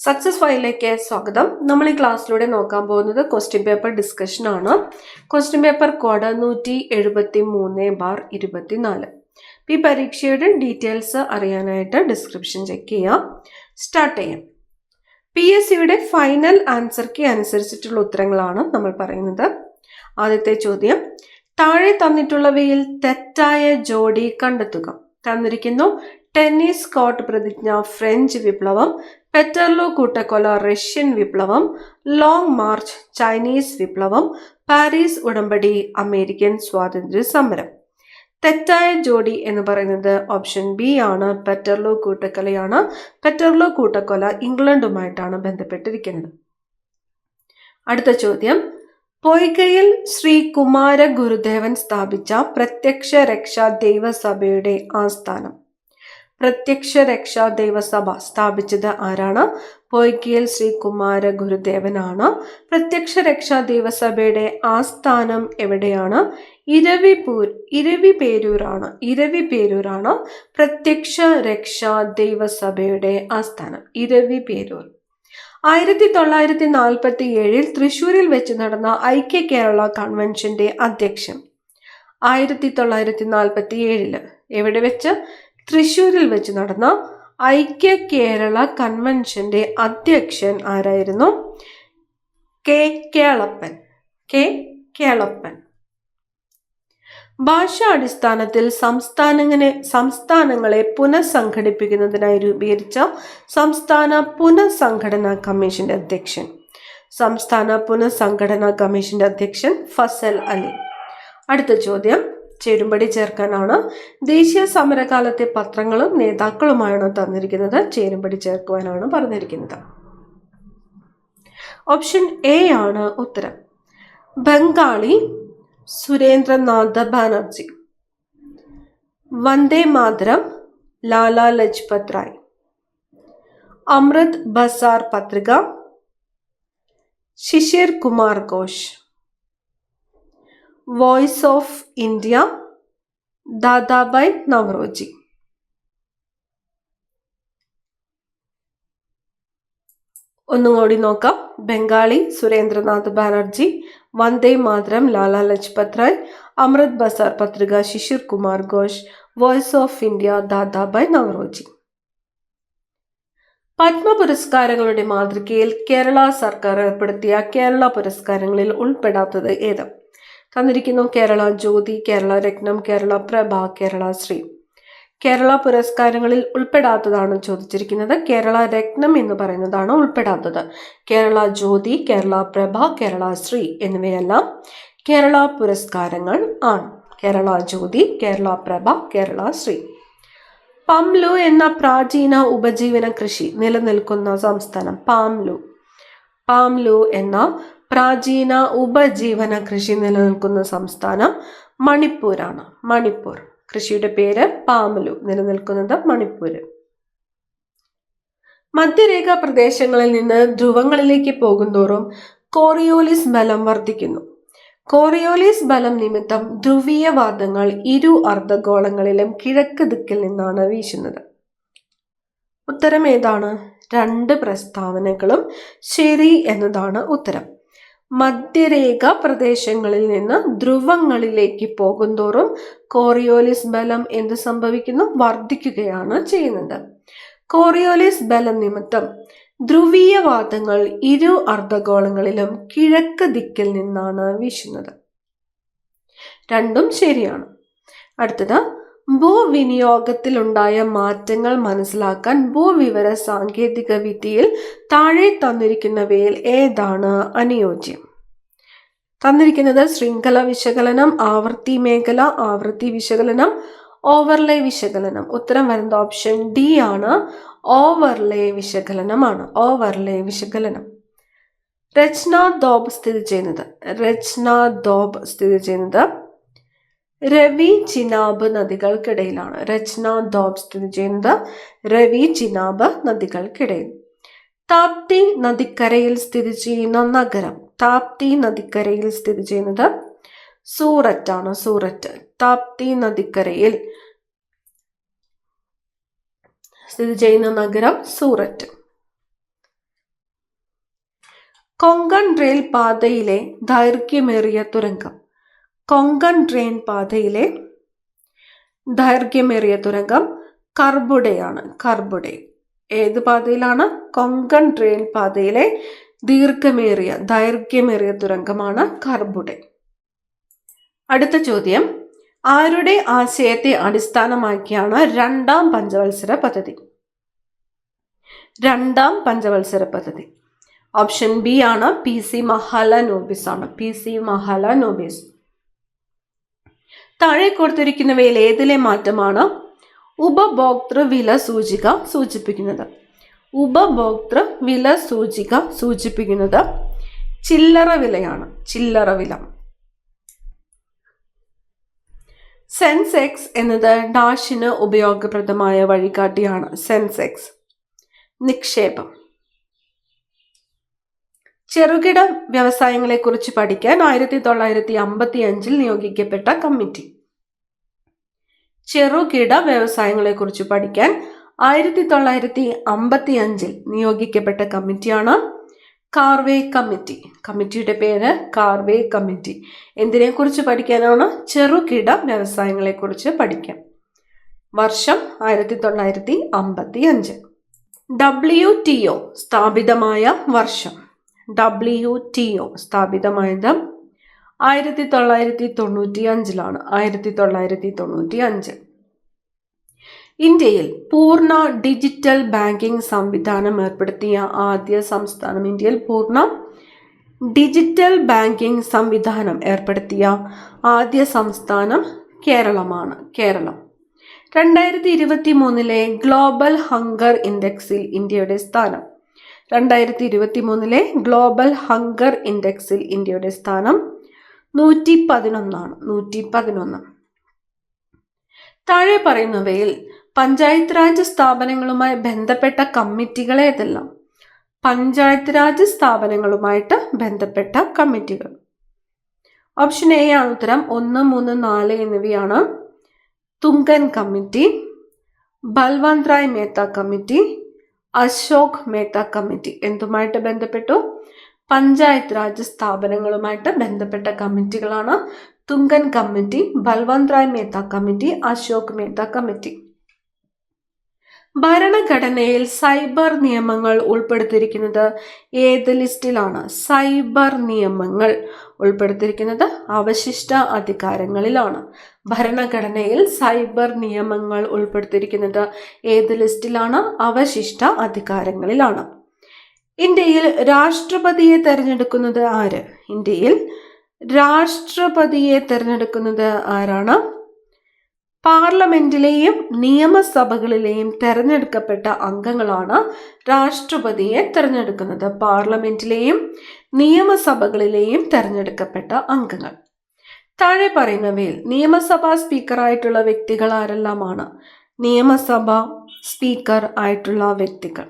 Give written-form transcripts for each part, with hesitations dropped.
Success ഫയലിലേക്ക് സ്വാഗതം. നമ്മൾ ഈ ക്ലാസ്സിലൂടെ നോക്കാൻ പോകുന്നത് ക്വസ്റ്റ്യൻ പേപ്പർ ഡിസ്കഷൻ ആണ്. Question paper code 173/24. ഈ പരീക്ഷയുടെ ഡീറ്റെയിൽസ് അറിയാനായിട്ട് ഡിസ്ക്രിപ്ഷൻ ചെക്ക് ചെയ്യാം. സ്റ്റാർട്ട് ചെയ്യാം. PSCയുടെ ഫൈനൽ ആൻസർ കീ അനുസരിച്ചിട്ടുള്ള ഉത്തരങ്ങളാണ് നമ്മൾ പറയുന്നത്. ആദ്യത്തെ ചോദ്യം, താഴെ തന്നിട്ടുള്ളവയിൽ തെറ്റായ ജോഡി കണ്ടെത്തുക. തന്നിരിക്കുന്നു ടെന്നീസ് കോർട്ട് പ്രതിജ്ഞ ഫ്രഞ്ച് വിപ്ലവം, പെറ്റർലോ കൂട്ടക്കൊല റഷ്യൻ വിപ്ലവം, ലോങ് മാർച്ച് ചൈനീസ് വിപ്ലവം, പാരീസ് ഉടമ്പടി അമേരിക്കൻ സ്വാതന്ത്ര്യ സമരം. തെറ്റായ ജോഡി എന്ന് പറയുന്നത് ഓപ്ഷൻ ബി ആണ്, പെറ്റർലോ കൂട്ടക്കൊലയാണ്. പെറ്റർലോ കൂട്ടക്കൊല ഇംഗ്ലണ്ടുമായിട്ടാണ് ബന്ധപ്പെട്ടിരിക്കുന്നത്. അടുത്ത ചോദ്യം, പൊയ്കയിൽ ശ്രീ കുമാര ഗുരുദേവൻ സ്ഥാപിച്ച പ്രത്യക്ഷ രക്ഷാ ദൈവസഭയുടെ ആസ്ഥാനം. പ്രത്യക്ഷ രക്ഷാ ദൈവസഭ സ്ഥാപിച്ചത് ആരാണ്? പൊയ്കയിൽ ശ്രീ കുമാര ഗുരുദേവനാണ്. പ്രത്യക്ഷ രക്ഷാ ദൈവസഭയുടെ ആസ്ഥാനം എവിടെയാണ്? ഇരവിപേരൂരാണ് പ്രത്യക്ഷ രക്ഷാ ദൈവസഭയുടെ ആസ്ഥാനം. ഇരവിപേരൂർ. 1947 തൃശ്ശൂരിൽ വെച്ച് നടന്ന ഐക്യ കേരള കൺവെൻഷന്റെ അധ്യക്ഷൻ. 1947 എവിടെ വെച്ച്? തൃശ്ശൂരിൽ വെച്ച് നടന്ന ഐക്യ കേരള കൺവെൻഷന്റെ അധ്യക്ഷൻ ആരായിരുന്നു? കെ കേളപ്പൻ. ഭാഷാടിസ്ഥാനത്തിൽ സംസ്ഥാനങ്ങളെ പുനഃസംഘടിപ്പിക്കുന്നതിനായി രൂപീകരിച്ച സംസ്ഥാന പുനഃസംഘടനാ കമ്മീഷന്റെ അധ്യക്ഷൻ. സംസ്ഥാന പുനഃസംഘടനാ കമ്മീഷന്റെ അധ്യക്ഷൻ ഫസൽ അലി. അടുത്ത ചോദ്യം, ചേരുംപടി ചേർക്കാനാണ്. ദേശീയ സമരകാലത്തെ പത്രങ്ങളും നേതാക്കളുമാണ് തന്നിരിക്കുന്നത്. ചേരുംപടി ചേർക്കുവാനാണ് പറഞ്ഞിരിക്കുന്നത്. ഓപ്ഷൻ എ ആണ് ഉത്തരം. Bengali Surendranath Banerjee, Vande Mataram Lala Lajpat Rai, Amrit Bazar Patrika Shishir Kumar Ghosh, Voice of India Dadabhai Naoroji. ഒന്നുകൂടി നോക്കാം. Bengali Surendranath Banerjee, Vande Mataram Lala Lajpat Rai, Amrit Bazar Patrika Shishir Kumar Ghosh, Voice of India Dadabhai Naoroji. Padma പുരസ്കാരങ്ങളുടെ മാതൃകയിൽ കേരള സർക്കാർ ഏർപ്പെടുത്തിയ കേരള പുരസ്കാരങ്ങളിൽ ഉൾപ്പെടാത്തത് ഏത്? തന്നിരിക്കുന്നു കേരള ജ്യോതി, കേരള രത്നം, കേരള പ്രഭ, കേരള ശ്രീ. കേരള പുരസ്കാരങ്ങളിൽ ഉൾപ്പെടാത്തതാണ് ചോദിച്ചിരിക്കുന്നത്. കേരള രത്നം എന്ന് പറയുന്നതാണ് ഉൾപ്പെടാത്തത്. കേരള ജ്യോതി, കേരള പ്രഭ, കേരള ശ്രീ എന്നിവയെല്ലാം കേരള പുരസ്കാരങ്ങൾ ആണ്. കേരള ജ്യോതി, കേരള പ്രഭ, കേരള ശ്രീ. പംലു എന്ന പ്രാചീന ഉപജീവന കൃഷി നിലനിൽക്കുന്ന സംസ്ഥാനം. പാംലു എന്ന പ്രാചീന ഉപജീവന കൃഷി നിലനിൽക്കുന്ന സംസ്ഥാനം മണിപ്പൂരാണ്. മണിപ്പൂർ. കൃഷിയുടെ പേര് പാംലു. നിലനിൽക്കുന്നത് മണിപ്പൂര്. മധ്യരേഖ പ്രദേശങ്ങളിൽ നിന്ന് ധ്രുവങ്ങളിലേക്ക് പോകുന്തോറും കോറിയോലിസ് ബലം വർദ്ധിക്കുന്നു. കോറിയോലിസ് ബലം നിമിത്തം ധ്രുവീയ വാദങ്ങൾ ഇരു അർദ്ധഗോളങ്ങളിലും കിഴക്ക് ദിക്കിൽ നിന്നാണ് വീശുന്നത്. ഉത്തരം ഏതാണ്? രണ്ട് പ്രസ്താവനകളും ശരി എന്നതാണ് ഉത്തരം. മധ്യരേഖ പ്രദേശങ്ങളിൽ നിന്ന് ധ്രുവങ്ങളിലേക്ക് പോകുന്തോറും കോറിയോലിസ് ബലം എന്ത് സംഭവിക്കുന്നു? വർദ്ധിക്കുകയാണ് ചെയ്യുന്നത്. കോറിയോലിസ് ബലം നിമിത്തം ധ്രുവീയ വാദങ്ങൾ ഇരു അർദ്ധഗോളങ്ങളിലും കിഴക്ക് ദിക്കിൽ നിന്നാണ് വീശുന്നത്. രണ്ടും ശരിയാണ്. അടുത്തത്, ഭൂവിനിയോഗത്തിലുണ്ടായ മാറ്റങ്ങൾ മനസ്സിലാക്കാൻ ഭൂവിവര സാങ്കേതിക വിദ്യയിൽ താഴെ തന്നിരിക്കുന്നവയിൽ ഏതാണ് അനുയോജ്യം? തന്നിരിക്കുന്നത് ശൃംഖല വിശകലനം, ആവൃത്തി മേഖല, ആവൃത്തി വിശകലനം, ഓവർലേ വിശകലനം. ഉത്തരം വരുന്നത് ഓപ്ഷൻ ഡി ആണ്. ഓവർലേ വിശകലനമാണ്. ഓവർലേ വിശകലനം. രചന ദ്വീപ് സ്ഥിതി ചെയ്യുന്നത് രവി ചിനാബ് നദികൾക്കിടയിലാണ്. രചന ദ്വീപ് സ്ഥിതി ചെയ്യുന്നത് രവി ചിനാബ് നദികൾക്കിടയിൽ. താപ്തി നദിക്കരയിൽ സ്ഥിതി ചെയ്യുന്ന നഗരം. താപ്തി നദിക്കരയിൽ സ്ഥിതി ചെയ്യുന്നത് സൂററ്റാണ്. സൂററ്റ്. താപ്തി നദിക്കരയിൽ സ്ഥിതി ചെയ്യുന്ന നഗരം സൂററ്റ്. കൊങ്കൺ റെയിൽ പാതയിലെ ദൈർഘ്യമേറിയ തുരങ്കം. കൊങ്കൺ റെയിൽ പാതയിലെ ദൈർഘ്യമേറിയ തുരങ്കം കർബുഡയാണ്. കർബുഡെ ഏത് പാതയിലാണ്? കൊങ്കൺ റെയിൽ പാതയിലെ ദൈർഘ്യമേറിയ തുരങ്കമാണ് കർബുഡെ. അടുത്ത ചോദ്യം, ആരുടെ ആശയത്തെ അടിസ്ഥാനമാക്കിയാണ് രണ്ടാം പഞ്ചവത്സര പദ്ധതി? രണ്ടാം പഞ്ചവത്സര പദ്ധതി ഓപ്ഷൻ ബി ആണ് PC മഹാലനോബിസ് ആണ്. PC മഹാലനോബിസ്. താഴെ കൊടുത്തിരിക്കുന്നവയിൽ ഏതിലെ മാറ്റമാണ് ഉപഭോക്തൃ വില സൂചിക സൂചിപ്പിക്കുന്നത്? ഉപഭോക്തൃ വില സൂചിക സൂചിപ്പിക്കുന്നത് ചില്ലറ വിലയാണ്. ചില്ലറ വില. സെൻസെക്സ് എന്നത് ഡാഷിന് ഉപയോഗപ്രദമായ വഴികാട്ടിയാണ്. സെൻസെക്സ്. നിക്ഷേപം. ചെറുകിട വ്യവസായങ്ങളെക്കുറിച്ച് പഠിക്കാൻ 1955 നിയോഗിക്കപ്പെട്ട കമ്മിറ്റി. ചെറുകിട വ്യവസായങ്ങളെക്കുറിച്ച് പഠിക്കാൻ 1955 നിയോഗിക്കപ്പെട്ട കമ്മിറ്റിയാണ് കാർവേ കമ്മിറ്റി. കമ്മിറ്റിയുടെ പേര് കാർവേ കമ്മിറ്റി. എന്തിനെക്കുറിച്ച് പഠിക്കാനാണ്? ചെറുകിട വ്യവസായങ്ങളെക്കുറിച്ച് പഠിക്കാം. വർഷം 1955. WTO സ്ഥാപിതമായ വർഷം. WTO സ്ഥാപിതമായത് 1995 1995. ഇന്ത്യയിൽ പൂർണ്ണ ഡിജിറ്റൽ ബാങ്കിംഗ് സംവിധാനം ഏർപ്പെടുത്തിയ ആദ്യ സംസ്ഥാനം. ഇന്ത്യയിൽ പൂർണ്ണ ഡിജിറ്റൽ ബാങ്കിംഗ് സംവിധാനം ഏർപ്പെടുത്തിയ ആദ്യ സംസ്ഥാനം കേരളമാണ്. കേരളം. 2023 ഗ്ലോബൽ ഹങ്കർ ഇൻഡെക്സിൽ ഇന്ത്യയുടെ സ്ഥാനം. 2023 ഗ്ലോബൽ ഹങ്കർ ഇൻഡെക്സിൽ ഇന്ത്യയുടെ സ്ഥാനം 111 111. താഴെ പറയുന്നവയിൽ പഞ്ചായത്ത് രാജ് സ്ഥാപനങ്ങളുമായി ബന്ധപ്പെട്ട കമ്മിറ്റികൾ ഏതെല്ലാം? പഞ്ചായത്ത് രാജ് സ്ഥാപനങ്ങളുമായിട്ട് ബന്ധപ്പെട്ട കമ്മിറ്റികൾ. ഓപ്ഷൻ എ ആണ് ഉത്തരം. 1, 3, 4 എന്നിവയാണ്. Thungon committee, Balwant Rai Mehta committee, Ashok Mehta committee. എന്തുമായിട്ട് ബന്ധപ്പെട്ടു? പഞ്ചായത്ത് രാജ് സ്ഥാപനങ്ങളുമായിട്ട് ബന്ധപ്പെട്ട കമ്മിറ്റികളാണ് Thungon committee, Balwant Rai Mehta committee, Ashok Mehta committee. ഭരണഘടനയിൽ സൈബർ നിയമങ്ങൾ ഉൾപ്പെടുത്തിയിരിക്കുന്നത് ഏത് ലിസ്റ്റിലാണ്? സൈബർ നിയമങ്ങൾ ഉൾപ്പെടുത്തിയിരിക്കുന്നത് അവശിഷ്ട അധികാരങ്ങളിലാണ്. ഭരണഘടനയിൽ സൈബർ നിയമങ്ങൾ ഉൾപ്പെടുത്തിയിരിക്കുന്നത് ഏത് ലിസ്റ്റിലാണ്? അവശിഷ്ട അധികാരങ്ങളിലാണ്. ഇന്ത്യയിൽ രാഷ്ട്രപതിയെ തെരഞ്ഞെടുക്കുന്നത് ആര്? ഇന്ത്യയിൽ രാഷ്ട്രപതിയെ തെരഞ്ഞെടുക്കുന്നത് ആരാണ്? പാർലമെന്റിലെയും നിയമസഭകളിലെയും തെരഞ്ഞെടുക്കപ്പെട്ട അംഗങ്ങളാണ് രാഷ്ട്രപതിയെ തെരഞ്ഞെടുക്കുന്നത്. പാർലമെന്റിലെയും നിയമസഭകളിലെയും തെരഞ്ഞെടുക്കപ്പെട്ട അംഗങ്ങൾ. താഴെ പറയുന്നവയിൽ നിയമസഭാ സ്പീക്കറായിട്ടുള്ള വ്യക്തികൾ ആരെല്ലാമാണ്? നിയമസഭ സ്പീക്കർ ആയിട്ടുള്ള വ്യക്തികൾ.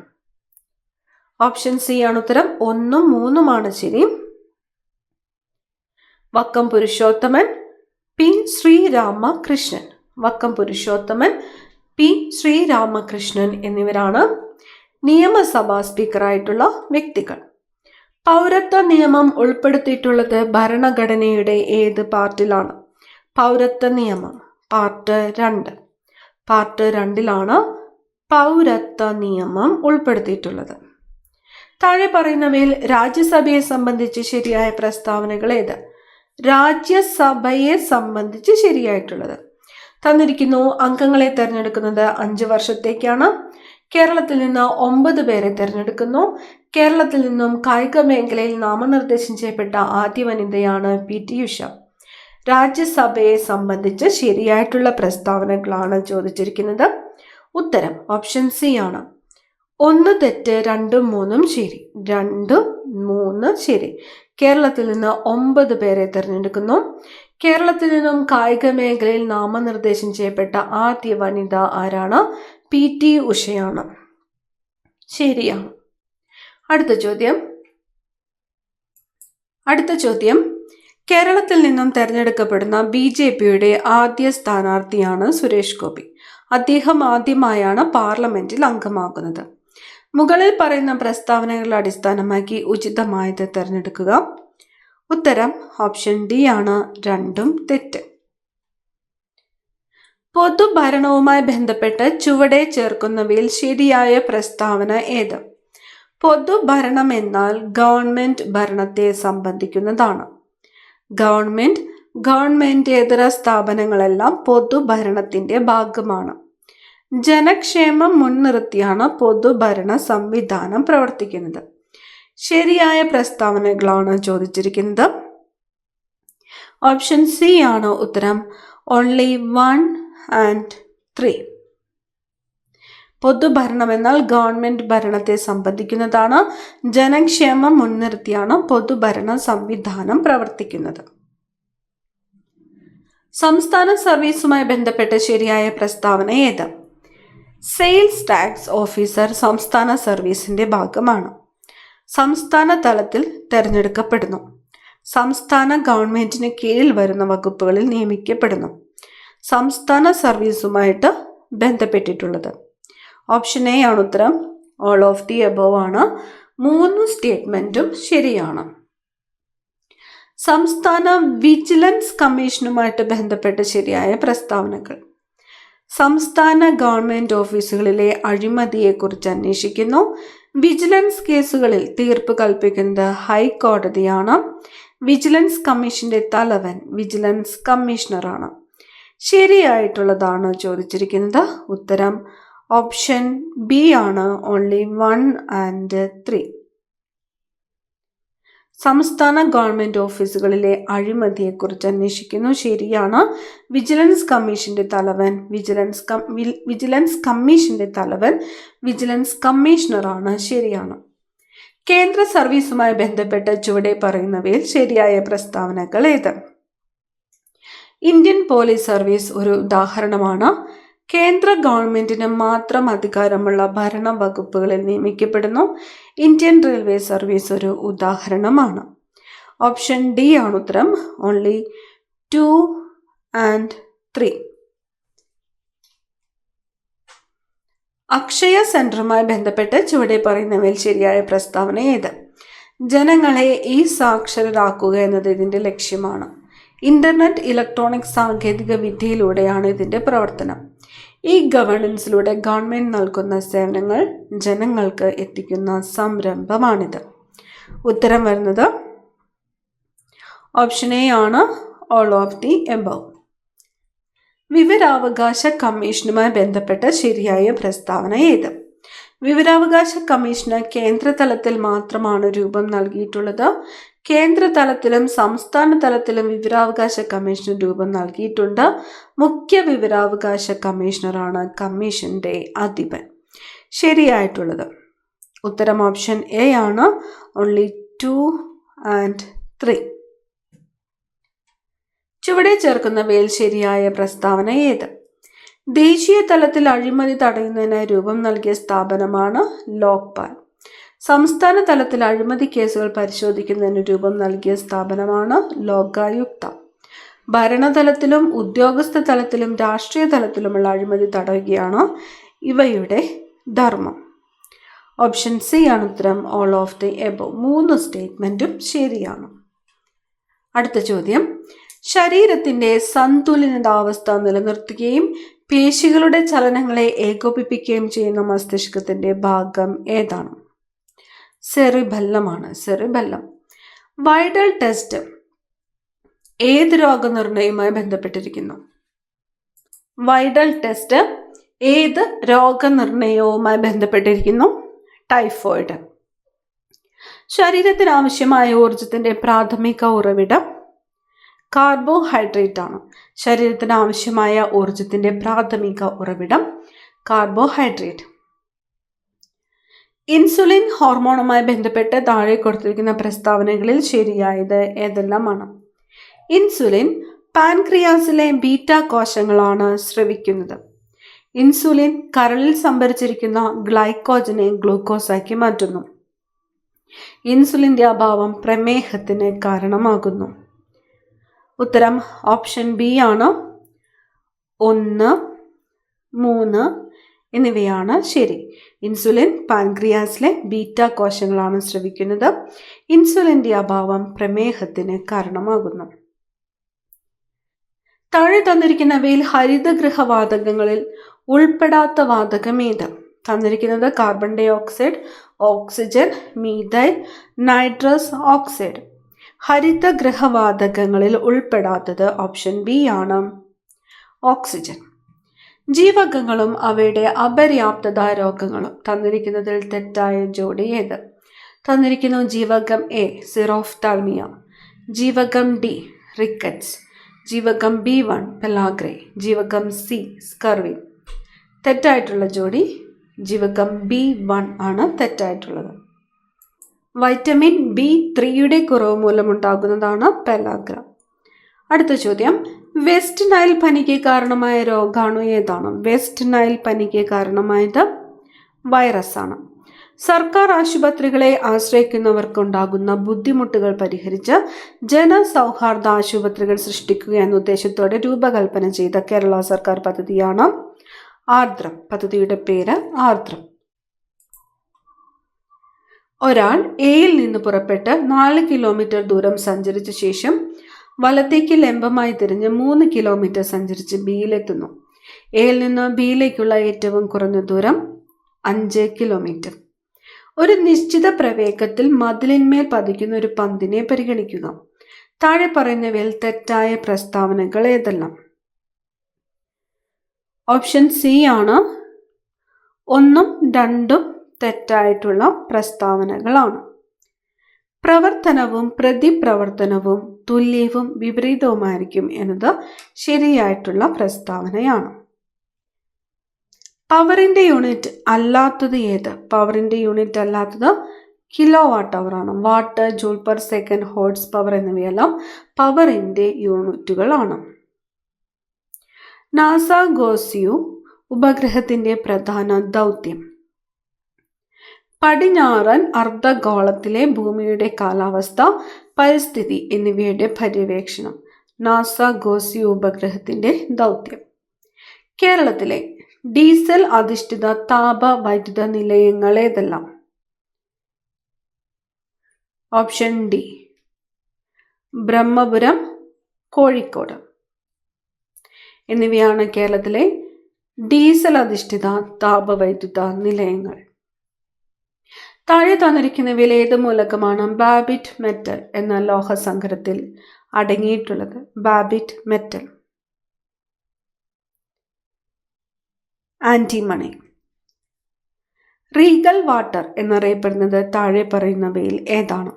ഓപ്ഷൻ സി ആണ് ഉത്തരം. 1, 3 ശരി. വക്കം പുരുഷോത്തമൻ, P. ശ്രീരാമകൃഷ്ണൻ. വക്കം പുരുഷോത്തമൻ, P. ശ്രീരാമകൃഷ്ണൻ എന്നിവരാണ് നിയമസഭാ സ്പീക്കറായിട്ടുള്ള വ്യക്തികൾ. പൗരത്വ നിയമം ഉൾപ്പെടുത്തിയിട്ടുള്ളത് ഭരണഘടനയുടെ ഏത് പാർട്ടിലാണ്? പൗരത്വ നിയമം പാർട്ട് 2. പാർട്ട് 2 പൗരത്വ നിയമം ഉൾപ്പെടുത്തിയിട്ടുള്ളത്. താഴെ പറയുന്നവയിൽ രാജ്യസഭയെ സംബന്ധിച്ച് ശരിയായ പ്രസ്താവനകൾ ഏത്? രാജ്യസഭയെ സംബന്ധിച്ച് ശരിയായിട്ടുള്ളത് തന്നിരിക്കുന്നു. അംഗങ്ങളെ തെരഞ്ഞെടുക്കുന്നത് 5 വർഷത്തേക്കാണ്. കേരളത്തിൽ നിന്ന് 9 പേരെ തെരഞ്ഞെടുക്കുന്നു. കേരളത്തിൽ നിന്നും കായിക മേഖലയിൽ നാമനിർദ്ദേശം ചെയ്യപ്പെട്ട ആദ്യ വനിതയാണ് PT ഉഷ. രാജ്യസഭയെ സംബന്ധിച്ച് ശരിയായിട്ടുള്ള പ്രസ്താവനകളാണ് ചോദിച്ചിരിക്കുന്നത്. ഉത്തരം ഓപ്ഷൻ സി ആണ്. 1 തെറ്റ്, 2, 3 ശരി. 2, 3 ശരി. കേരളത്തിൽ നിന്ന് 9 പേരെ തിരഞ്ഞെടുക്കുന്നു. കേരളത്തിൽ നിന്നും കായിക മേഖലയിൽ നാമനിർദ്ദേശം ചെയ്യപ്പെട്ട ആദ്യ വനിത ആരാണ്? PT ഉഷയാണ്. ശരിയാണ്. അടുത്ത ചോദ്യം കേരളത്തിൽ നിന്നും തെരഞ്ഞെടുക്കപ്പെടുന്ന BJPയുടെ ആദ്യ സ്ഥാനാർത്ഥിയാണ് സുരേഷ് ഗോപി. അദ്ദേഹം ആദ്യമായാണ് പാർലമെന്റിൽ അംഗമാകുന്നത്. മുകളിൽ പറയുന്ന പ്രസ്താവനകളെ അടിസ്ഥാനമാക്കി ഉചിതമായത് തിരഞ്ഞെടുക്കുക. ഉത്തരം ഓപ്ഷൻ ഡി ആണ്. രണ്ടും തെറ്റ്. പൊതുഭരണവുമായി ബന്ധപ്പെട്ട് ചുവടെ ചേർക്കുന്നവയിൽ ശരിയായ പ്രസ്താവന ഏത്? പൊതുഭരണം എന്നാൽ ഗവൺമെന്റ് ഭരണത്തെ സംബന്ധിക്കുന്നതാണ്. ഗവൺമെന്റേതര സ്ഥാപനങ്ങളെല്ലാം പൊതുഭരണത്തിന്റെ ഭാഗമാണ്. ജനക്ഷേമം മുൻനിർത്തിയാണ് പൊതുഭരണ സംവിധാനം പ്രവർത്തിക്കുന്നത്. ശരിയായ പ്രസ്താവനകളാണ് ചോദിച്ചിരിക്കുന്നത്. ഓപ്ഷൻ സി ആണ് ഉത്തരം. Only 1 and 3. പൊതുഭരണം എന്നാൽ ഗവൺമെന്റ് ഭരണത്തെ സംബന്ധിക്കുന്നതാണ്. ജനക്ഷേമം മുൻനിർത്തിയാണ് പൊതുഭരണ സംവിധാനം പ്രവർത്തിക്കുന്നത്. സംസ്ഥാന സർവീസുമായി ബന്ധപ്പെട്ട് ശരിയായ പ്രസ്താവന ഏത്? സെയിൽസ് ടാക്സ് ഓഫീസർ സംസ്ഥാന സർവീസിന്റെ ഭാഗമാണ്. സംസ്ഥാന തലത്തിൽ തിരഞ്ഞെടുക്കപ്പെടുന്നു. സംസ്ഥാന ഗവൺമെന്റിന് കീഴിൽ വരുന്ന വകുപ്പുകളിൽ നിയമിക്കപ്പെടുന്നു. സംസ്ഥാന സർവീസുമായിട്ട് ബന്ധപ്പെട്ടിട്ടുള്ളത്. ഓപ്ഷൻ എ ആണ് ഉത്തരം. ഓൾ ഓഫ് ദി എബോവ് ആണ്. 3 സ്റ്റേറ്റ്മെന്റും ശരിയാണ്. സംസ്ഥാന വിജിലൻസ് കമ്മീഷനുമായിട്ട് ബന്ധപ്പെട്ട് ശരിയായ പ്രസ്താവനകൾ. സംസ്ഥാന ഗവൺമെന്റ് ഓഫീസുകളിലെ അഴിമതിയെക്കുറിച്ച് അന്വേഷിക്കുന്നു. വിജിലൻസ് കേസുകളിൽ തീർപ്പ് കൽപ്പിക്കുന്നത് ഹൈക്കോടതിയാണ്. വിജിലൻസ് കമ്മീഷന്റെ തലവൻ വിജിലൻസ് കമ്മീഷണറാണ്. ശരിയായിട്ടുള്ളതാണ് ചോദിച്ചിരിക്കുന്നത്. ഉത്തരം ഓപ്ഷൻ ബി ആണ്. Only 1 and 3. സംസ്ഥാന ഗവൺമെന്റ് ഓഫീസുകളിലെ അഴിമതിയെക്കുറിച്ച് അന്വേഷിക്കുന്നു. ശരിയാണ്. വിജിലൻസ് കമ്മീഷന്റെ തലവൻ വിജിലൻസ് കമ്മീഷന്റെ തലവൻ വിജിലൻസ് കമ്മീഷണറാണ്. ശരിയാണ്. കേന്ദ്ര സർവീസുമായി ബന്ധപ്പെട്ട് ചുവടെ പറയുന്നവയിൽ ശരിയായ പ്രസ്താവനകൾ ഏത്? ഇന്ത്യൻ പോലീസ് സർവീസ് ഒരു ഉദാഹരണമാണ്. കേന്ദ്ര ഗവൺമെന്റിന് മാത്രം അധികാരമുള്ള ഭരണ വകുപ്പുകളിൽ നിയമിക്കപ്പെടുന്നു. ഇന്ത്യൻ റെയിൽവേ സർവീസ് ഒരു ഉദാഹരണമാണ്. ഓപ്ഷൻ ഡി ആണ് ഉത്തരം. Only 2 and 3. അക്ഷയ സെന്ററുമായി ബന്ധപ്പെട്ട് ചുവടെ പറയുന്നവയിൽ ശരിയായ പ്രസ്താവന ഏത്? ജനങ്ങളെ ഈ സാക്ഷരരാക്കുക എന്നത് ഇതിന്റെ ലക്ഷ്യമാണ്. ഇന്റർനെറ്റ് ഇലക്ട്രോണിക് സാങ്കേതിക വിദ്യയിലൂടെയാണ് ഇതിന്റെ പ്രവർത്തനം. ഈ ഗവേണൻസിലൂടെ ഗവൺമെന്റ് നൽകുന്ന സേവനങ്ങൾ ജനങ്ങൾക്ക് എത്തിക്കുന്ന സംരംഭമാണിത്. ഉത്തരം വരുന്നത് ഓപ്ഷൻ എ ആണ്. All of the above. വിവരാവകാശ കമ്മീഷനുമായി ബന്ധപ്പെട്ട ശരിയായ പ്രസ്താവന ഏത്? വിവരാവകാശ കമ്മീഷന് കേന്ദ്ര തലത്തിൽ മാത്രമാണ് രൂപം നൽകിയിട്ടുള്ളത്. കേന്ദ്ര തലത്തിലും സംസ്ഥാന തലത്തിലും വിവരാവകാശ കമ്മീഷന് രൂപം നൽകിയിട്ടുണ്ട്. മുഖ്യ വിവരാവകാശ കമ്മീഷണറാണ് കമ്മീഷന്റെ അധിപൻ. ശരിയായിട്ടുള്ളത് ഉത്തരം ഓപ്ഷൻ എ ആണ്. Only 2 and 3. ചുവടെ ചേർക്കുന്നവയിൽ ശരിയായ പ്രസ്താവന ഏത്? ദേശീയ തലത്തിൽ അഴിമതി തടയുന്നതിന് രൂപം നൽകിയ സ്ഥാപനമാണ് ലോക്പാൽ. സംസ്ഥാന തലത്തിൽ അഴിമതി കേസുകൾ പരിശോധിക്കുന്നതിന് രൂപം നൽകിയ സ്ഥാപനമാണ് ലോകായുക്ത. ഭരണതലത്തിലും ഉദ്യോഗസ്ഥ തലത്തിലും രാഷ്ട്രീയ തലത്തിലുമുള്ള അഴിമതി തടയുകയാണ് ഇവയുടെ ധർമ്മം. ഓപ്ഷൻ സി ആണ് ഉത്തരം. All of the above. 3 സ്റ്റേറ്റ്മെന്റും ശരിയാണ്. അടുത്ത ചോദ്യം. ശരീരത്തിന്റെ സന്തുലിതാവസ്ഥ നിലനിർത്തുകയും പേശികളുടെ ചലനങ്ങളെ ഏകോപിപ്പിക്കുകയും ചെയ്യുന്ന മസ്തിഷ്കത്തിന്റെ ഭാഗം ഏതാണ്? സെറിബെല്ലമാണ്. സെറിബെല്ലം. വൈഡൽ ടെസ്റ്റ് ഏത് രോഗനിർണയവുമായി ബന്ധപ്പെട്ടിരിക്കുന്നു? വൈഡൽ ടെസ്റ്റ് ഏത് രോഗനിർണയവുമായി ബന്ധപ്പെട്ടിരിക്കുന്നു? ടൈഫോയിഡ്. ശരീരത്തിന് ആവശ്യമായ ഊർജത്തിന്റെ പ്രാഥമിക ഉറവിടം കാർബോഹൈഡ്രേറ്റ് ആണ്. ശരീരത്തിന് ആവശ്യമായ ഊർജത്തിന്റെ പ്രാഥമിക ഉറവിടം കാർബോഹൈഡ്രേറ്റ്. ഇൻസുലിൻ ഹോർമോണുമായി ബന്ധപ്പെട്ട് താഴെ കൊടുത്തിരിക്കുന്ന പ്രസ്താവനകളിൽ ശരിയായത് ഏതെല്ലാമാണ്? ഇൻസുലിൻ പാൻക്രിയാസിലെ ബീറ്റ കോശങ്ങളാണ് സ്രവിക്കുന്നത്. ഇൻസുലിൻ കരളിൽ സംഭരിച്ചിരിക്കുന്ന ഗ്ലൈക്കോജനെ ഗ്ലൂക്കോസാക്കി മാറ്റുന്നു. ഇൻസുലിന്റെ അഭാവം പ്രമേഹത്തിന് കാരണമാകുന്നു. ഉത്തരം ഓപ്ഷൻ ബി ആണ്. 1, 3, എന്നിവയാണ് ശരി. ഇൻസുലിൻ പാൻക്രിയാസിലെ ബീറ്റ കോശങ്ങളാണ് സ്രവിക്കുന്നത്. ഇൻസുലിൻ്റെ അഭാവം പ്രമേഹത്തിന് കാരണമാകുന്നു. താഴെ തന്നിരിക്കുന്നവയിൽ ഹരിതഗൃഹവാതകങ്ങളിൽ ഉൾപ്പെടാത്ത വാതകം ഏത്? തന്നിരിക്കുന്നത് carbon dioxide, oxygen, methyl, nitrous oxide. ഹരിതഗൃഹവാതകങ്ങളിൽ ഉൾപ്പെടാത്തത് ഓപ്ഷൻ ബി ആണ്, ഓക്സിജൻ. ജീവകങ്ങളും അവയുടെ അപര്യാപ്തത രോഗങ്ങളും. തന്നിരിക്കുന്നതിൽ തെറ്റായ ജോഡി ഏത്? തന്നിരിക്കുന്നു ജീവകം എ സിറോഫ്താൽമിയ, ജീവകം ഡി റിക്കറ്റ്സ്, ജീവകം B1 പെലാഗ്രേ, ജീവകം സി സ്കർവി. തെറ്റായിട്ടുള്ള ജോഡി ജീവകം B1 ആണ് തെറ്റായിട്ടുള്ളത്. വൈറ്റമിൻ B3യുടെ കുറവ് മൂലമുണ്ടാകുന്നതാണ് പെലാഗ്ര. അടുത്ത ചോദ്യം, വെസ്റ്റ് നൈൽ പനിക്ക് കാരണമായ രോഗാണു ഏതാണ്? വെസ്റ്റ് നൈൽ പനിക്ക് കാരണമായത് വൈറസ് ആണ്. സർക്കാർ ആശുപത്രികളെ ആശ്രയിക്കുന്നവർക്കുണ്ടാകുന്ന ബുദ്ധിമുട്ടുകൾ പരിഹരിച്ച് ജനസൗഹാർദ്ദ ആശുപത്രികൾ സൃഷ്ടിക്കുക എന്ന ഉദ്ദേശത്തോടെ രൂപകൽപ്പന ചെയ്ത കേരള സർക്കാർ പദ്ധതിയാണ് ആർദ്രം. പദ്ധതിയുടെ പേര് ആർദ്രം. ഒരാൾ എയിൽ നിന്ന് പുറപ്പെട്ട് 4 കിലോമീറ്റർ ദൂരം സഞ്ചരിച്ച ശേഷം വലത്തേക്ക് ലംബമായി തിരിഞ്ഞ് 3 കിലോമീറ്റർ സഞ്ചരിച്ച് ബിയിലെത്തുന്നു. എയിൽ നിന്ന് ബിയിലേക്കുള്ള ഏറ്റവും കുറഞ്ഞ ദൂരം 5 കിലോമീറ്റർ. ഒരു നിശ്ചിത പ്രവേഗത്തിൽ മതിലിന്മേൽ പതിക്കുന്ന ഒരു പന്തിനെ പരിഗണിക്കുക. താഴെ പറയുന്നവയിൽ തെറ്റായ പ്രസ്താവനകൾ ഏതെല്ലാം? ഓപ്ഷൻ സി ആണ്. 1ഉം 2ഉം തെറ്റായിട്ടുള്ള പ്രസ്താവനകളാണ്. പ്രവർത്തനവും പ്രതിപ്രവർത്തനവും തുല്യവും വിപരീതവുമായിരിക്കും എന്നത് ശരിയായിട്ടുള്ള പ്രസ്താവനയാണ്. പവറിൻ്റെ യൂണിറ്റ് അല്ലാത്തത് ഏത്? പവറിൻ്റെ യൂണിറ്റ് അല്ലാത്തത് കിലോ വാട്ട് അവർ ആണ്. What, joule per second, horse power എന്നിവയെല്ലാം പവറിൻ്റെ യൂണിറ്റുകളാണ്. നാസ ഗോസിയു ഉപഗ്രഹത്തിൻ്റെ പ്രധാന ദൗത്യം. പടിഞ്ഞാറൻ അർദ്ധഗോളത്തിലെ ഭൂമിയുടെ കാലാവസ്ഥ, പരിസ്ഥിതി എന്നിവയുടെ പര്യവേക്ഷണം. നാസ ഗോസിയു ഉപഗ്രഹത്തിൻ്റെ ദൗത്യം. കേരളത്തിലെ ഡീസൽ അധിഷ്ഠിത താപ വൈദ്യുത നിലയങ്ങൾ ഏതെല്ലാം? ഓപ്ഷൻ ഡി ബ്രഹ്മപുരം, കോഴിക്കോട് എന്നിവയാണ് കേരളത്തിലെ ഡീസൽ അധിഷ്ഠിത താപവൈദ്യുത നിലയങ്ങൾ. താഴെ തന്നിരിക്കുന്നവയിൽ ഏത് മൂലകമാണ് ബാബിറ്റ് മെറ്റൽ എന്ന ലോഹസങ്കരത്തിൽ അടങ്ങിയിട്ടുള്ളത്? Babbitt metal. Antimony. Regal water എന്നറിയപ്പെടുന്നത് താഴെ പറയുന്നവയിൽ ഏതാണ്?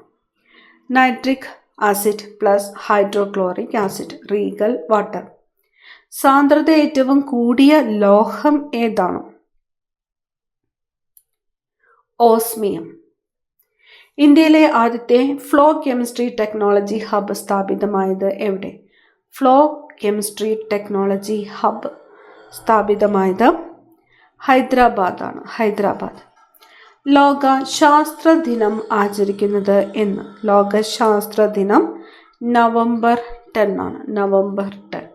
Nitric acid plus hydrochloric acid, regal water. സാന്ദ്രത ഏറ്റവും കൂടിയ ലോഹം ഏതാണ്? ഓസ്മിയം. ഇന്ത്യയിലെ ആദ്യത്തെ ഫ്ലോ കെമിസ്ട്രി ടെക്നോളജി ഹബ് സ്ഥാപിതമായത് എവിടെ? ഫ്ലോ കെമിസ്ട്രി ടെക്നോളജി ഹബ് സ്ഥാപിതമായത് ഹൈദരാബാദാണ്, ഹൈദരാബാദ്. ലോക ശാസ്ത്ര ദിനം ആചരിക്കുന്നത് എന്ന്? ലോക ശാസ്ത്ര ദിനം നവംബർ 10 ആണ്, നവംബർ 10.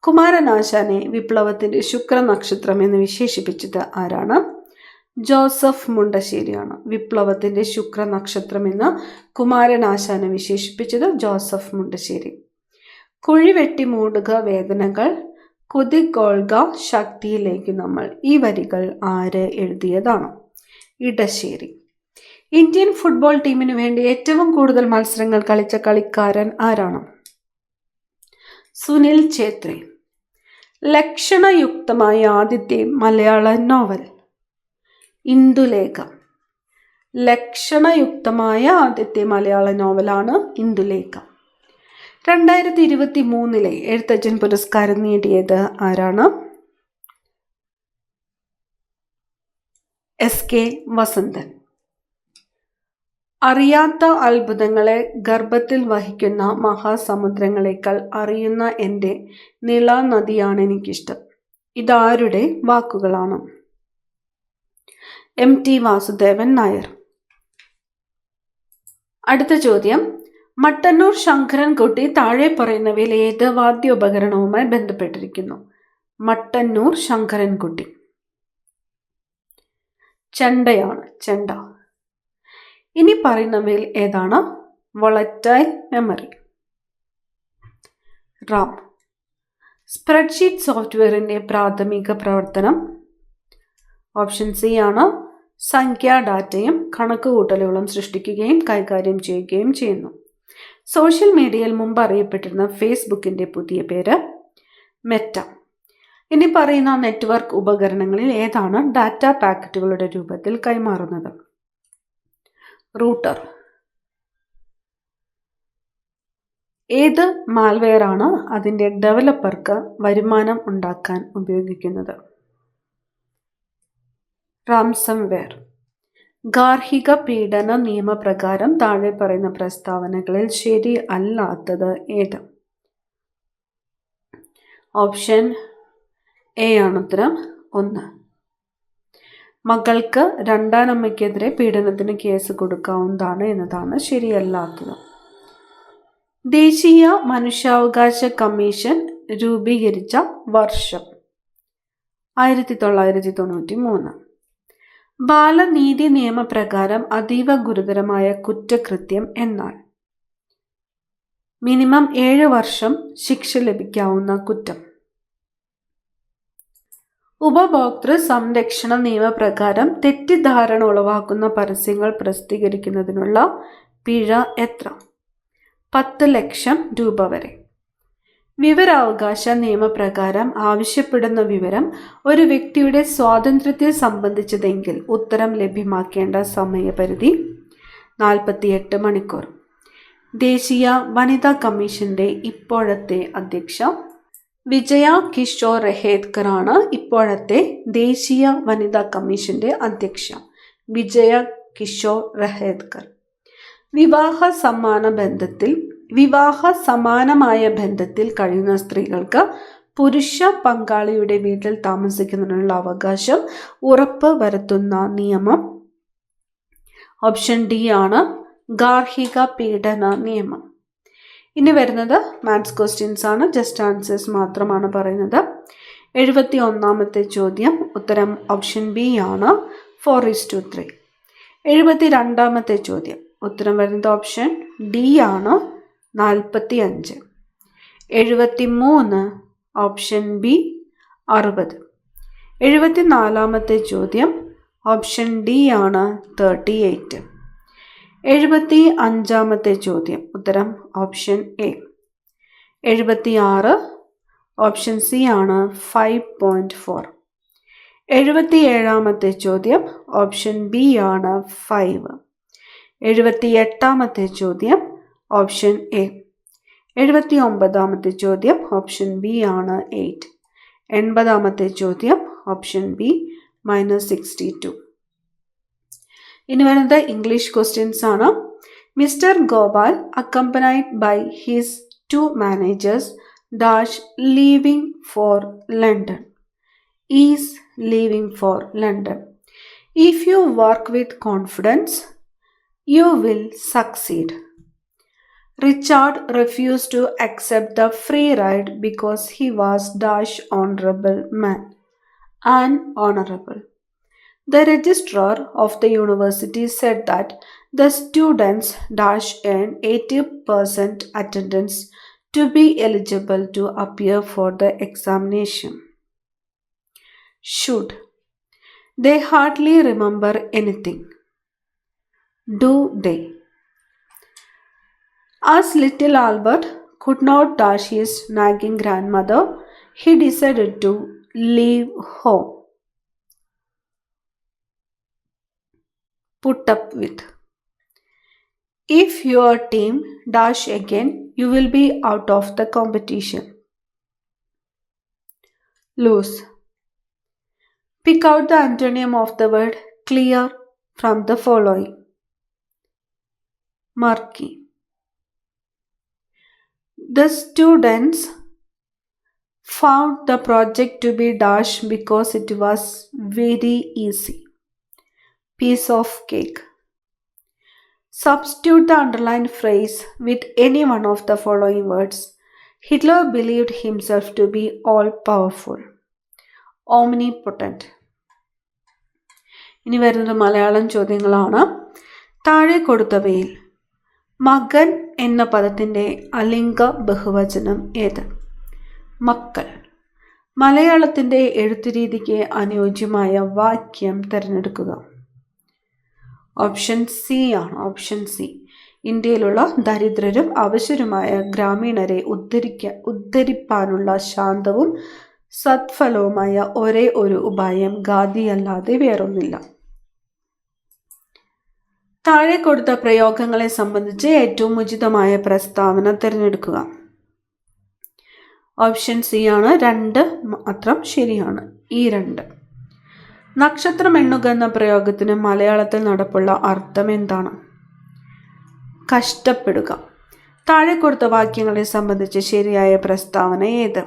കുമാരനാശാനെ വിപ്ലവത്തിൻ്റെ ശുക്രനക്ഷത്രം എന്ന് വിശേഷിപ്പിച്ചത് ആരാണ്? ജോസഫ് മുണ്ടശ്ശേരിയാണ്. വിപ്ലവത്തിൻ്റെ ശുക്രനക്ഷത്രം എന്ന് കുമാരനാശാനെ വിശേഷിപ്പിച്ചത് ജോസഫ് മുണ്ടശ്ശേരി. കുഴിവെട്ടി മൂടുക വേദനകൾ, കുതികൊള്ളുക ശക്തിയിലേക്ക് നമ്മൾ. ഈ വരികൾ ആര് എഴുതിയതാണ്? ഇടശ്ശേരി. ഇന്ത്യൻ ഫുട്ബോൾ ടീമിനു വേണ്ടി ഏറ്റവും കൂടുതൽ മത്സരങ്ങൾ കളിച്ച കളിക്കാരൻ ആരാണ്? സുനിൽ ഛേത്രി. ലക്ഷണയുക്തമായ ആദ്യത്തെ മലയാള നോവൽ? ഇന്ദുലേഖ. ലക്ഷണയുക്തമായ ആദ്യത്തെ മലയാള നോവലാണ് ഇന്ദുലേഖ. 2023 എഴുത്തച്ഛൻ പുരസ്കാരം നേടിയത് ആരാണ്? SK വസന്തൻ. അറിയാത്ത അത്ഭുതങ്ങളെ ഗർഭത്തിൽ വഹിക്കുന്ന മഹാസമുദ്രങ്ങളെക്കാൾ അറിയുന്ന എൻ്റെ നിളാനദിയാണ് എനിക്കിഷ്ടം. ഇതാരുടെ വാക്കുകളാണ്? MT വാസുദേവൻ നായർ. അടുത്ത ചോദ്യം, മട്ടന്നൂർ ശങ്കരൻകുട്ടി താഴെ പറയുന്നവയിൽ ഏത് വാദ്യോപകരണവുമായി ബന്ധപ്പെട്ടിരിക്കുന്നു? മട്ടന്നൂർ ശങ്കരൻകുട്ടി. ചെണ്ടയാണ്, ചെണ്ട. ഇനി പറയുന്നവയിൽ ഏതാണ് വോളറ്റൈൽ മെമ്മറി? റാം. സ്പ്രെഡ്ഷീറ്റ് സോഫ്റ്റ്വെയറിൻ്റെ പ്രാഥമിക പ്രവർത്തനം? ഓപ്ഷൻ സി ആണ്. സംഖ്യാ ഡാറ്റയും കണക്കുകൂട്ടലുകളും സൃഷ്ടിക്കുകയും കൈകാര്യം ചെയ്യുകയും ചെയ്യുന്നു. സോഷ്യൽ മീഡിയയിൽ മുമ്പ് അറിയപ്പെട്ടിരുന്ന ഫേസ്ബുക്കിൻ്റെ പുതിയ പേര് മെറ്റ. ഇനി പറയുന്ന നെറ്റ്വർക്ക് ഉപകരണങ്ങളിൽ ഏതാണ് ഡാറ്റ പാക്കറ്റുകളുടെ രൂപത്തിൽ കൈമാറുന്നത്? റൂട്ടർ. ഏത് മാൽവെയർ ആണ് അതിൻ്റെ ഡെവലപ്പർക്ക് വരുമാനം ഉണ്ടാക്കാൻ ഉപയോഗിക്കുന്നത്? റാംസംവെയർ. ഗാർഹിക പീഡന നിയമപ്രകാരം താഴെ പറയുന്ന പ്രസ്താവനകളിൽ ശരി അല്ലാത്തത് ഏത്? ഓപ്ഷൻ എ ആണ് ഉത്തരം. 1. മകൾക്ക് രണ്ടാനമ്മയ്ക്കെതിരെ പീഡനത്തിന് കേസ് കൊടുക്കാവുന്നതാണ് എന്നതാണ് ശരിയല്ലാത്തത്. ദേശീയ മനുഷ്യാവകാശ കമ്മീഷൻ രൂപീകരിച്ച വർഷം? 1993. ബാലനീതി നിയമപ്രകാരം അതീവ ഗുരുതരമായ കുറ്റകൃത്യം എന്നാൽ? മിനിമം 7 വർഷം ശിക്ഷ ലഭിക്കാവുന്ന കുറ്റം. ഉപഭോക്തൃ സംരക്ഷണ നിയമപ്രകാരം തെറ്റിദ്ധാരണ ഉളവാക്കുന്ന പരസ്യങ്ങൾ പ്രസിദ്ധീകരിക്കുന്നതിനുള്ള പിഴ എത്ര? 10 ലക്ഷം രൂപ വരെ. വിവരാവകാശ നിയമപ്രകാരം ആവശ്യപ്പെടുന്ന വിവരം ഒരു വ്യക്തിയുടെ സ്വാതന്ത്ര്യത്തെ സംബന്ധിച്ചതെങ്കിൽ ഉത്തരം ലഭ്യമാക്കേണ്ട സമയപരിധി 48 മണിക്കൂർ. ദേശീയ വനിതാ കമ്മീഷന്റെ ഇപ്പോഴത്തെ അധ്യക്ഷ? വിജയ കിഷോർ റഹേദ്കർ ആണ് ഇപ്പോഴത്തെ ദേശീയ വനിതാ കമ്മീഷന്റെ അധ്യക്ഷ. വിജയ കിഷോർ റഹേദ്കർ. വിവാഹ സമാനമായ ബന്ധത്തിൽ കഴിയുന്ന സ്ത്രീകൾക്ക് പുരുഷ പങ്കാളിയുടെ വീട്ടിൽ താമസിക്കുന്നതിനുള്ള അവകാശം ഉറപ്പ് വരുത്തുന്ന നിയമം? ഓപ്ഷൻ ഡി ആണ്. ഗാർഹിക പീഡന നിയമം. ഇനി വരുന്നത് മാത്സ് ക്വസ്റ്റ്യൻസ് ആണ്. ജസ്റ്റ് ആൻസേഴ്സ് മാത്രമാണ് പറയുന്നത്. 71ാമത്തെ ചോദ്യം ഉത്തരം ഓപ്ഷൻ ബി ആണ് 4:3. 72ാമത്തെ ചോദ്യം ഉത്തരം വരുന്നത് ഓപ്ഷൻ ഡി ആണ് 45. 73 ഓപ്ഷൻ ബി 60. 74ാമത്തെ ചോദ്യം ഓപ്ഷൻ ഡി ആണ് 38. 75ാമത്തെ ചോദ്യം ഉത്തരം ഓപ്ഷൻ എ. 76 ഓപ്ഷൻ സി ആണ് 5.4. 77ാമത്തെ ചോദ്യം ഓപ്ഷൻ ബി ആണ് 5. 78ാമത്തെ ചോദ്യം ഓപ്ഷൻ എ. 79ാമത്തെ ചോദ്യം ഓപ്ഷൻ ബി ആണ് 8. 80ാമത്തെ ചോദ്യം ഓപ്ഷൻ ബി -62. ഇനി വരുന്നത് ഇംഗ്ലീഷ് ക്വസ്റ്റ്യൻസ് ആണ്. Mister Gopal accompanied by his 2 managers dash leaving for London. Is leaving for London. If you work with confidence you will succeed. Richard refused to accept the free ride because he was dash honorable man. An honorable. The registrar of the university said that the students dash earn 80% attendance to be eligible to appear for the examination. Should. They hardly remember anything. Do they? As little Albert could not dash his nagging grandmother, he decided to leave home. Put up with. If your team dash again, you will be out of the competition. Lose. Pick out the antonym of the word clear from the following. Murky. The students found the project to be dash because it was very easy. Piece of cake. Substitute the underlined phrase with any one of the following words. Hitler believed himself to be all powerful. Omnipotent. ഇനി വരുന്നത് മലയാളം ചോദ്യങ്ങളാണ്. താഴെ കൊടുത്തവയിൽ മകൻ എന്ന പദത്തിൻ്റെ അലിംഗ ബഹുവചനം ഏത്? മക്കൾ. മലയാളത്തിൻ്റെ എഴുത്തുരീതിക്ക് അനുയോജ്യമായ വാക്യം തിരഞ്ഞെടുക്കുക. ഓപ്ഷൻ സി ആണ്. Option C. ഇന്ത്യയിലുള്ള ദരിദ്രരും അവശരുമായ ഗ്രാമീണരെ ഉദ്ധരിപ്പാനുള്ള ശാന്തവും സത്ഫലവുമായ ഒരേ ഒരു ഉപായം ഗാന്ധിയല്ലാതെ വേറൊന്നില്ല. താഴെ കൊടുത്ത പ്രയോഗങ്ങളെ സംബന്ധിച്ച് ഏറ്റവും ഉചിതമായ പ്രസ്താവന തിരഞ്ഞെടുക്കുക. ഓപ്ഷൻ സി ആണ്. 2 മാത്രം ശരിയാണ്. ഈ 2. നക്ഷത്രം എണ്ണുക എന്ന പ്രയോഗത്തിന് മലയാളത്തിൽ നടപ്പുള്ള അർത്ഥം എന്താണ്? കഷ്ടപ്പെടുക. താഴെ കൊടുത്ത വാക്യങ്ങളെ സംബന്ധിച്ച് ശരിയായ പ്രസ്താവന ഏത്?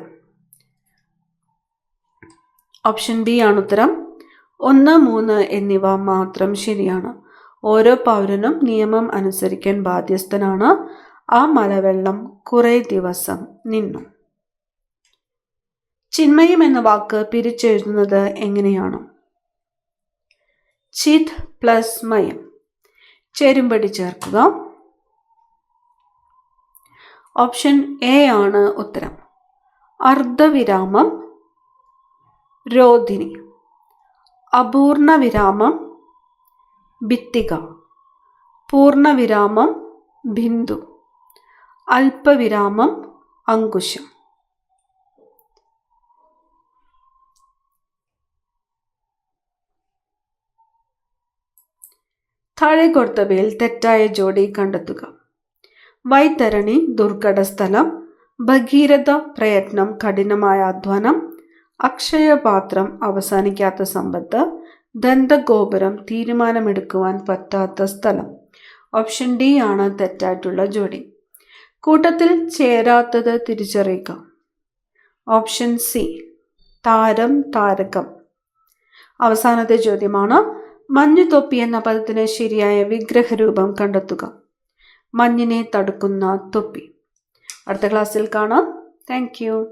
ഓപ്ഷൻ ബി ആണ് ഉത്തരം. 1, 3 എന്നിവ മാത്രം ശരിയാണ്. ഓരോ പൗരനും നിയമം അനുസരിക്കാൻ ബാധ്യസ്ഥനാണ്. ആ മലവെള്ളം കുറെ ദിവസം നിന്നു. ചിന്മയം എന്ന വാക്ക് പിരിച്ചെഴുതുന്നത് എങ്ങനെയാണ്? ചിത് പ്ലസ് മയം. ചേരുംപടി ചേർക്കുക. ഓപ്ഷൻ എ ആണ് ഉത്തരം. അർദ്ധവിരാമം രോധിനി, അപൂർണ വിരാമം ഭിത്തിക, പൂർണ്ണവിരാമം ബിന്ദു, അല്പവിരാമം അങ്കുശം. താഴെ കൊടുത്തവയിൽ തെറ്റായ ജോഡി കണ്ടെത്തുക. വൈതരണി ദുർഘട സ്ഥലം, ഭഗീരഥ പ്രയത്നം കഠിനമായ അധ്വാനം, അക്ഷയപാത്രം അവസാനിക്കാത്ത സമ്പത്ത്, ദന്തഗോപുരം തീരുമാനമെടുക്കുവാൻ പറ്റാത്ത സ്ഥലം. ഓപ്ഷൻ ഡി ആണ് തെറ്റായിട്ടുള്ള ജോഡി. കൂട്ടത്തിൽ ചേരാത്തത് തിരിച്ചറിയുക. ഓപ്ഷൻ സി താരം താരകം. അവസാനത്തെ ചോദ്യമാണ്. മഞ്ഞുതൊപ്പി എന്ന പദത്തിന് ശരിയായ വിഗ്രഹരൂപം കണ്ടെത്തുക. മഞ്ഞിനെ തടുക്കുന്ന തൊപ്പി. അടുത്ത ക്ലാസ്സിൽ കാണാം. Thank you.